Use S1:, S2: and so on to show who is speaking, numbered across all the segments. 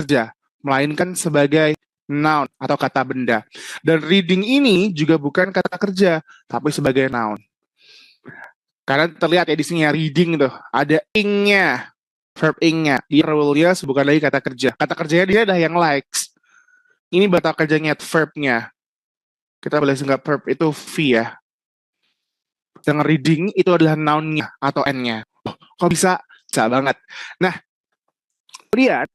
S1: kerja, melainkan sebagai noun atau kata benda. Dan reading ini juga bukan kata kerja, tapi sebagai noun. Karena terlihat ya di sini ya, reading tuh ada ing-nya, verb ing-nya. Dia rule-nya bukan lagi kata kerja. Kata kerjanya dia adalah yang likes. Ini kata kerjanya, verb-nya. Kita boleh singkat verb itu V ya. Yang reading itu adalah noun-nya atau n-nya. Oh, kok bisa? Bisa banget. Nah, kemudian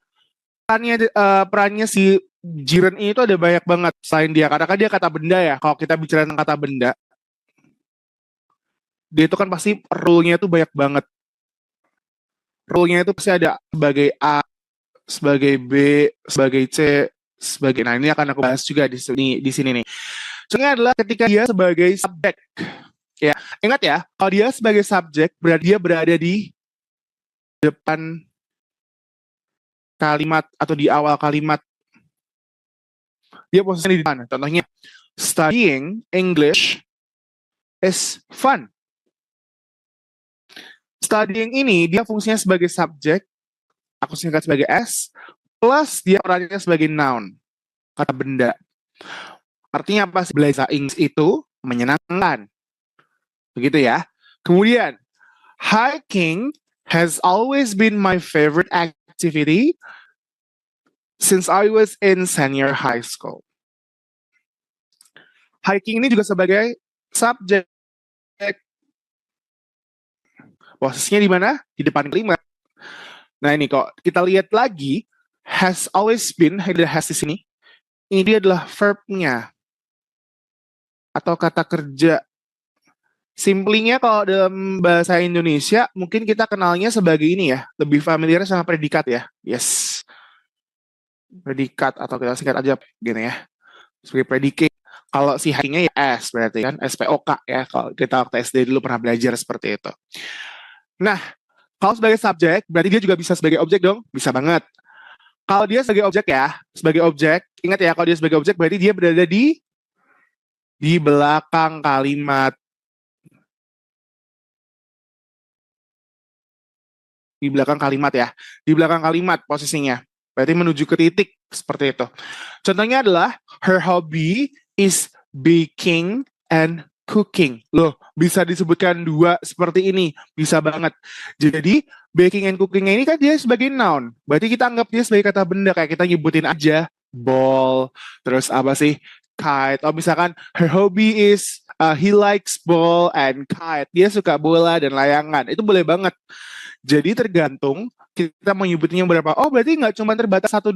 S1: perannya si Jiren ini tuh ada banyak banget selain dia. Karena kan dia kata benda ya. Kalau kita bicara tentang kata benda, dia itu kan pasti rule-nya itu banyak banget. Rule-nya itu pasti ada sebagai A, sebagai B, sebagai C, sebagai. Nah, ini akan aku bahas juga di sini nih. Contohnya adalah ketika dia sebagai subjek. Ya, ingat ya, kalau dia sebagai subjek, berarti dia berada di depan kalimat atau di awal kalimat. Dia posisinya di depan. Contohnya, studying English is fun. Studying ini dia fungsinya sebagai subjek, aku singkat sebagai S, plus dia perannya sebagai noun, kata benda. Artinya apa sih? Belajar Inggris itu menyenangkan. Begitu ya. Kemudian, hiking has always been my favorite activity since I was in senior high school. Hiking ini juga sebagai subjek. Posisinya di mana? Di depan kalimat. Nah ini kok kita lihat lagi, has always been, ada has di sini. Ini dia adalah verb-nya atau kata kerja. Simplinya kalau dalam bahasa Indonesia, mungkin kita kenalnya sebagai ini ya, lebih familiar sama predikat ya. Yes. Predikat atau kita singkat aja gini ya. Sebagai predicate. Kalau si hikingnya ya S berarti kan, SPOK ya. Kalau kita waktu SD dulu pernah belajar seperti itu. Nah, kalau sebagai subjek, berarti dia juga bisa sebagai objek dong? Bisa banget. Kalau dia sebagai objek ya, sebagai objek, ingat ya, kalau dia sebagai objek berarti dia berada di belakang kalimat. Di belakang kalimat ya. Di belakang kalimat posisinya. Berarti menuju ke titik seperti itu. Contohnya adalah her hobby is baking and cooking. Loh, bisa disebutkan dua seperti ini. Bisa banget. Jadi, baking and cooking ini kan dia sebagai noun. Berarti kita anggap dia sebagai kata benda. Kayak kita nyebutin aja. Ball. Terus apa sih? Kite. Atau misalkan her hobby is he likes ball and kite. Dia suka bola dan layangan. Itu boleh banget. Jadi tergantung kita menyebutnya berapa. Oh, berarti nggak cuma terbatas satu